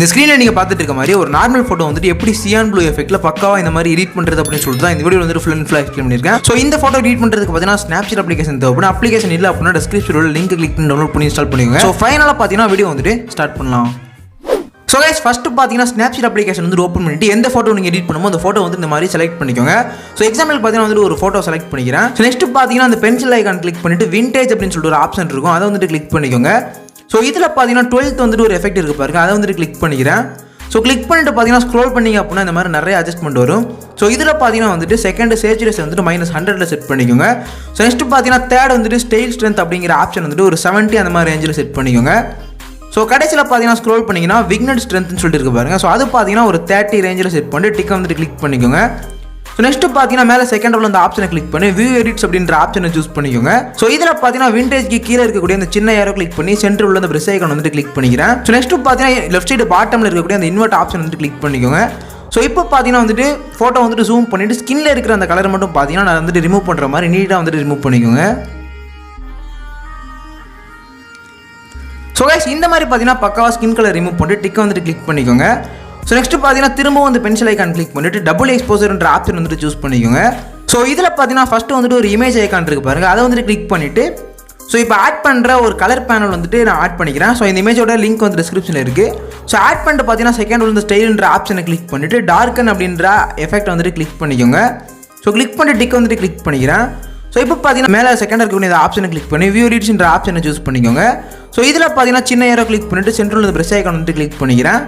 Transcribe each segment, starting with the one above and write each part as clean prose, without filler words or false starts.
இந்த ஸ்க்ரீனில் நீங்கள் பார்த்துட்டு இருக்க மாதிரி ஒரு நார்மல் ஃபோட்டோ வந்துட்டு எப்படி சியான் ப்ளூ எஃபெக்ட்டில் பக்காவாக இந்த மாதிரி எடிட் பண்ணுறது அப்படின்னு சொல்லிட்டு தான் இந்த வீடியோ வந்து ஃபுல் அண்ட் ஃபுல்லாக எக்ஸ்பிளைன் பண்ணியிருக்கேன். ஸோ இந்த ஃபோட்டோ எடிட் பண்ணுறதுக்கு பார்த்தீங்கன்னா ஸ்னாப்சீட் அப்ளிகேஷன் தேவைப்படும். அப்ளிகேஷன் இல்லை அப்படின்னா டிஸ்கிரிப்ஷனில் லிங்க் கிளிக் பண்ணி டவுன்லோட் பண்ணி இன்ஸ்டால் பண்ணிக்கோங்க. ஸோ ஃபைனலாக பார்த்தீங்கன்னா வீடியோ வந்துட்டு ஸ்டார்ட் பண்ணலாம். ஸோ கைஸ் ஃபஸ்ட்டு பார்த்தீங்கன்னா ஸ்னாப்சீட் அப்ளிகேஷன் வந்து ஓப்பன் பண்ணிட்டு எந்த ஃபோட்டோ நீங்கள் எடிட் பண்ணுமோ அந்த ஃபோட்டோ வந்து இந்த மாதிரி செலக்ட் பண்ணிக்கோங்க. ஸோ எக்ஸாம்பிள் பார்த்தீங்கன்னா வந்துட்டு ஒரு ஃபோட்டோ செலக்ட் பண்ணிக்கிறேன். ஸோ நெக்ஸ்ட் பார்த்தீங்கன்னா அந்த பென்சில் ஐக்கான் கிளிக் பண்ணிட்டு விண்டேஜ் அப்படின்னு சொல்லிட்டு ஒரு ஆப்ஷன் இருக்கும், அதை வந்துட்டு கிளிக் பண்ணிக்கோங்க. ஸோ இதில் பார்த்தீங்கன்னா 12th வந்துட்டு ஒரு எஃபெக்ட் இருக்குது பாருங்க, அதை வந்துட்டு கிளிக் பண்ணிக்கிறேன். ஸோ கிளிக் பண்ணிட்டு பார்த்தீங்கன்னா ஸ்க்ரோல் பண்ணிங்க அப்படின்னா இந்த மாதிரி நிறைய அட்ஜஸ்ட்மெண்ட் வரும். ஸோ இதில் பார்த்தீங்கன்னா வந்துட்டு செகண்ட் சேச்சுரேஷன் வந்துட்டு -100 செட் பண்ணிக்கோங்க. ஸோ நெக்ஸ்ட் பார்த்தீங்கன்னா தேர்ட் வந்துட்டு ஸ்டைல் ஸ்ட்ரென்த் அப்படிங்கிற ஆப்ஷன் வந்துட்டு ஒரு 70 அந்த மாதிரி ரேஞ்சில் செட் பண்ணிக்கோங்க. ஸோ கடைசியில் பார்த்தீங்கன்னா ஸ்க்ரோல் பண்ணிங்கன்னா விக்னட் ஸ்ட்ரென்த்னு சொல்லிட்டு இருக்கு பாருங்க. ஸோ அது பார்த்தீங்கன்னா ஒரு 30 ரேஞ்சில் செட் பண்ணிட்டு டிக்கை வந்துட்டு கிளிக் பண்ணிக்கோங்க. ஸோ நெக்ஸ்ட் பார்த்தீங்கன்னா மேலே செகண்ட் உள்ள அந்த ஆப்ஷனை கிளிக் பண்ணி வியூ எடிட்ஸ் அப்படின்ற ஆப்ஷனை சூஸ் பண்ணிக்கோங்க. ஸோ இதில் பார்த்தீங்கன்னா விண்டேஜ்க்கு கீழே இருக்கக்கூடிய அந்த சின்ன ஏரோ கிளிக் பண்ணி சென்டர் உள்ள அந்த பிரஸ் ஐக்கான் வந்துட்டு கிளிக் பண்ணிக்கிறேன். ஸோ நெக்ஸ்ட் பார்த்தீங்கன்னா லெஃப்ட் சைடு பாட்டமில் இருக்கக்கூடிய அந்த இன்வெர்ட் ஆப்ஷன் வந்துட்டு கிளிக் பண்ணிக்கோங்க. ஸோ இப்போ பார்த்தீங்கன்னா வந்துட்டு ஃபோட்டோ வந்துட்டு ஜூம் பண்ணிட்டு ஸ்கின்ல இருக்கிற அந்த கலர் மட்டும் பார்த்தீங்கன்னா நான் வந்துட்டு ரிமூவ் பண்ணுற மாதிரி நீட்டாக வந்துட்டு ரிமூவ் பண்ணிக்கோங்க. ஸோ கைஸ் இந்த மாதிரி பார்த்தீங்கன்னா பக்காவாக ஸ்கின் கலர் ரிமூவ் பண்ணிட்டு டிக்கை வந்துட்டு கிளிக் பண்ணிக்கோங்க. ஸோ நெக்ஸ்ட் பார்த்தீங்கன்னா திரும்பவும் வந்து பென்சில் ஐக்கான் கிளிக் பண்ணிட்டு டபுள் எக்ஸ்போசர்ன்ற ஆப்ஷன் வந்துட்டு சூஸ் பண்ணிக்கோங்க. ஸோ இதில் பார்த்தீங்கன்னா ஃபஸ்ட்டு வந்துட்டு ஒரு இமேஜ் ஐக்கான் இருக்கு பாருங்க, அதை வந்துட்டு கிளிக் பண்ணிட்டு ஸோ இப்போ ஆட் பண்ணுற ஒரு கலர் பேனல் வந்துட்டு நான் ஆட் பண்ணிக்கிறேன். ஸோ இந்த இமேஜோட லிங்க் வந்து டிஸ்கிரிப்ஷனில் இருக்குது. ஸோ ஆட் பண்ணிட்டு பார்த்தீங்கன்னா செகண்ட் வந்து ஸ்டைல்ன்ற ஆப்ஷனை கிளிக் பண்ணிட்டு டார்க்கன் அப்படின்ற எஃபெக்ட் வந்துட்டு கிளிக் பண்ணிக்கோங்க. ஸோ கிளிக் பண்ணிட்டு டிக் வந்துட்டு கிளிக் பண்ணிக்கிறேன். ஸோ இப்போ பார்த்தீங்கன்னா மேலே செகண்ட் இருக்கக்கூடிய ஆப்ஷனை கிளிக் பண்ணி வியூ எடிட்ஸ்ன்ற ஆப்ஷனை சூஸ் பண்ணிக்கோங்க. ஸோ இதில் பார்த்தீங்கன்னா சின்ன ஏரோ கிளிக் பண்ணிட்டு சென்ட்ரல் வந்து பிரஸ் ஐக்கான் வந்துட்டு கிளிக் பண்ணிக்கிறேன்.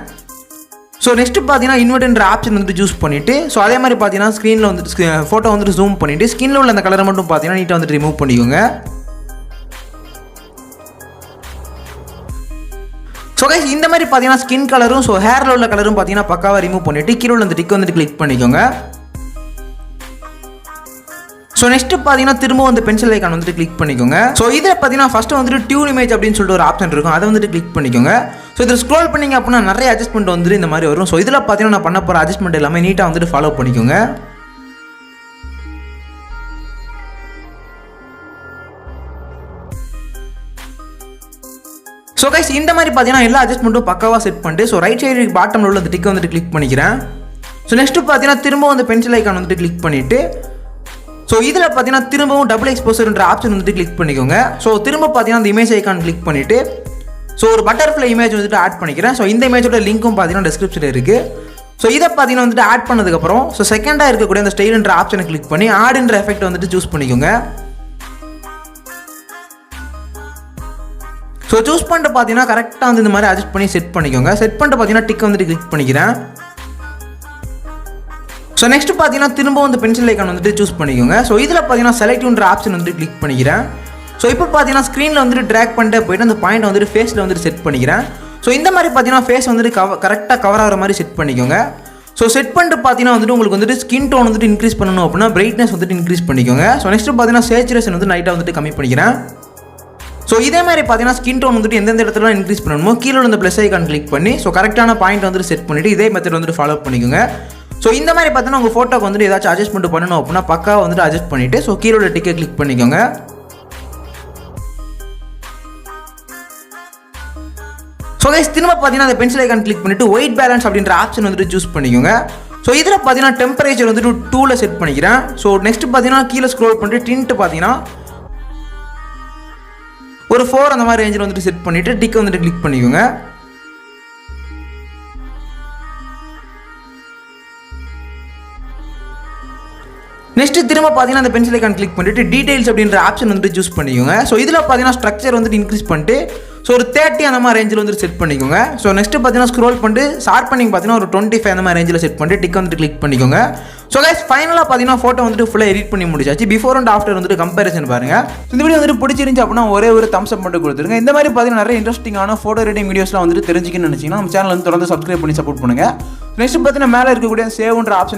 ஸோ நெக்ஸ்ட் பார்த்தீங்கன்னா இன்வெர்ட்ன்ற ஆப்ஷன் வந்துட்டு சூஸ் பண்ணிவிட்டு ஸோ அதே மாதிரி பார்த்தீங்கன்னா ஸ்க்ரீனில் வந்துட்டு ஃபோட்டோ வந்துட்டு ஜூம் பண்ணிவிட்டு ஸ்கின்ல உள்ள அந்த கலரை மட்டும் பார்த்தீங்கன்னா நீட்டாக வந்துட்டு ரிமூவ் பண்ணிக்கோங்க. ஸோ கைஸ் இந்த மாதிரி பார்த்தீங்கன்னா ஸ்கின் கலரும் ஸோ ஹேரில் உள்ள கலரும் பார்த்தீங்கன்னா பக்காவாக ரிமூவ் பண்ணிவிட்டு கீழே உள்ள அந்த டிக் வந்துட்டு கிளிக் பண்ணிக்கோங்க. ஸோ நெக்ஸ்ட் பார்த்தீங்கன்னா திரும்ப வந்து பென்சில் ஐக்கான் வந்துட்டு கிளிக் பண்ணிக்கோங்க. ஸோ இதில் பார்த்தீங்கன்னா ஃபஸ்ட்டு வந்துட்டு டியூன் இமேஜ் அப்படின்னு சொல்லிட்டு ஒரு ஆப்ஷன் இருக்கும், அதை வந்துட்டு கிளிக் பண்ணிக்கோங்க. ஸோ இதில் ஸ்க்ரோல் பண்ணிங்க அப்படின்னா நிறைய அட்ஜஸ்ட்மெண்ட் வந்துட்டு இந்த மாதிரி வரும். ஸோ இதில் பார்த்தீங்கன்னா நான் பண்ண போகிற அட்ஜஸ்ட்மெண்ட் எல்லாமே நீட்டாக வந்துட்டு ஃபாலோ பண்ணிக்கோங்க. ஸோ கைஸ் இந்த மாதிரி பார்த்தீங்கன்னா எல்லா அட்ஜஸ்ட்மெண்ட்டும் பக்காவாக செட் பண்ணிட்டு ஸோ ரைட் சைடு பாட்டமில் உள்ள டிக்கை வந்துட்டு கிளிக் பண்ணிக்கிறேன். ஸோ நெக்ஸ்ட் பார்த்தீங்கன்னா திரும்ப வந்து பென்சில் ஐக்கான் வந்துட்டு கிளிக் பண்ணிவிட்டு ஸோ இதில் பார்த்தீங்கன்னா திரும்பவும் டபுள் எக்ஸ்போசர்ன்ற ஆப்ஷன் வந்துட்டு கிளிக் பண்ணிக்கோங்க. ஸோ திரும்ப பார்த்தீங்கன்னா அந்த இமேஜ் ஐக்கான் கிளிக் பண்ணிவிட்டு ஸோ ஒரு பட்டர்ஃப்ளை இமேஜ் வந்துட்டு ஆட் பண்ணிக்கிறேன். ஸோ இந்த இமேஜோட லிங்க்கும் பார்த்தீங்கன்னா டிஸ்கிரிப்ஷனில் இருக்குது. ஸோ இதை பார்த்தீங்கன்னா வந்துட்டு ஆட் பண்ணதுக்கப்புறம் ஸோ செகண்டாக இருக்கக்கூடிய அந்த ஸ்டைல்ன்ற ஆப்ஷனை கிளிக் பண்ணி ஆடுன்ற எஃபெக்ட் வந்துட்டு சூஸ் பண்ணிக்கோங்க. ஸோ சூஸ் பண்ணிட்டு பார்த்தீங்கன்னா கரெக்டாக வந்து இந்த மாதிரி அட்ஜஸ்ட் பண்ணி செட் பண்ணிக்கோங்க. செட் பண்ணிட்டு பார்த்தீங்கன்னா டிக் வந்துட்டு கிளிக் பண்ணிக்கிறேன். ஸோ நெக்ஸ்ட் பார்த்தீங்கன்னா திரும்ப வந்து பென்சில் ஐக்கான் வந்துட்டு சூஸ் பண்ணிக்கோங்க. ஸோ இதில் பார்த்தீங்கன்னா செலக்ட்ன்ற ஆப்ஷன் வந்துட்டு கிளிக் பண்ணிக்கிறேன். ஸோ இப்போ பார்த்தீங்கன்னா ஸ்க்ரீனில் வந்துட்டு ட்ராக் பண்ணிட்டு போயிட்டு அந்த பாயிண்ட் வந்துட்டு ஃபேஸில் வந்துட்டு செட் பண்ணிக்கிறேன். ஸோ இந்த மாதிரி பார்த்தீங்கன்னா ஃபேஸ் வந்துட்டு கரெக்டாக கவர் ஆகிற மாதிரி செட் பண்ணிக்கோங்க. ஸோ செட் பண்ணிட்டு பார்த்தீங்கன்னா வந்துட்டு உங்களுக்கு வந்துட்டு ஸ்கின் டோன் வந்துட்டு இன்க்ரீஸ் பண்ணணும் அப்படின்னா பிரைட்னஸ் வந்துட்டு இன்க்ரீஸ் பண்ணிக்கோங்க. ஸோ நெக்ஸ்ட் பார்த்தீங்கன்னா சேச்சுரேஷன் வந்து நைட்டாக வந்துட்டு கம்மி பண்ணிக்கிறேன். ஸோ இதே மாதிரி பார்த்தீங்கன்னா ஸ்கின் டோன் வந்துட்டு எந்தெந்த இடத்துல இன்க்ரீஸ் பண்ணணுமோ கீழே உள்ள ப்ளஸ் ஐக்கான் கிளிக் பண்ணி ஸோ கரெக்டான பாயிண்ட் வந்துட்டு செட் பண்ணிவிட்டு இதே மெத்தட் வந்துட்டு ஃபாலோ பண்ணிக்கோங்க. ஸோ இந்த மாதிரி பார்த்தீங்கன்னா உங்கள் ஃபோட்டோக்கு வந்துட்டு ஏதாச்சும் அட்ஜஸ்ட்மெண்ட் பண்ணணும் அப்படின்னா பக்காவை வந்துட்டு அட்ஜஸ்ட் பண்ணிவிட்டு ஸோ கீழே உள்ள டிக்கை கிளிக் பண்ணிக்கோங்க. ஸோ கைஸ் திரும்ப பார்த்தீங்கன்னா அந்த பென்சில் ஐக்கான் கிளிக் பண்ணிவிட்டு ஒயிட் பேலன்ஸ் அப்படின்ற ஆப்ஷன் வந்துட்டு சூஸ் பண்ணிக்கோங்க. ஸோ இதில் பார்த்தீங்கன்னா டெம்பரேச்சர் வந்துட்டு 2ல் செட் பண்ணிக்கிறேன். ஸோ நெக்ஸ்ட் பார்த்தீங்கன்னா கீழே ஸ்க்ரோல் பண்ணிட்டு டிண்ட் பார்த்தீங்கன்னா ஒரு 4 அந்த மாதிரி ரேஞ்சில் வந்துட்டு செட் பண்ணிவிட்டு டிக்கை வந்துட்டு கிளிக் பண்ணிக்கோங்க. நெக்ஸ்ட் திரும்ப பார்த்தீங்கன்னா அந்த பென்சில் ஐக்கான் கிளிக் பண்ணிட்டு டீடைல்ஸ் அப்படின்ற ஆப்ஷன் வந்துட்டு சூஸ் பண்ணிக்கோங்க. ஸோ இதில் பார்த்தீங்கன்னா ஸ்ட்ரக்சர் வந்துட்டு இன்க்ரீஸ் பண்ணிட்டு ஸோ ஒரு 30 அந்த மாதிரி ரேஞ்சில் வந்துட்டு செட் பண்ணிக்கோங்க. ஸோ நெக்ஸ்ட் பார்த்தீங்கன்னா ஸ்க்ரோல் பண்ணிட்டு ஷார்ப்பனிங் பார்த்தீங்கன்னா ஒரு 25 அந்த மாதிரி ரேஞ்சில் செட் பண்ணிட்டு டிக் வந்துட்டு கிளிக் பண்ணிக்கோங்க. ஸோ கைஸ் ஃபைனலாக பார்த்தீங்கன்னா ஃபோட்டோ வந்துட்டு ஃபுல்லாக எடிட் பண்ணி முடிச்சாச்சு. பிஃபோர் அண்ட் ஆஃப்டர் வந்துட்டு கம்பேரிசன் பாருங்க. இந்த வீடியோ வந்துட்டு பிடிச்சிருந்துச்சு அப்படின்னா ஒரே ஒரு தம்ஸ் அப் மட்டும் கொடுத்துருங்க. இந்த மாதிரி பார்த்தீங்கன்னா நிறைய இன்ட்ரெஸ்டிங்கான ஃபோட்டோ எடிட்டிங் வீடியோஸ்லாம் வந்துட்டு தெரிஞ்சுக்கணும்னு நினச்சிங்கன்னா நம்ம சேனல் வந்து தொடர்ந்து சப்ஸ்கிரைப் பண்ணி சப்போர்ட் பண்ணுங்க. நெக்ஸ்ட் பார்த்தீங்கன்னா மேலே இருக்கக்கூடிய சேவ்ன்ற ஆப்ஷன்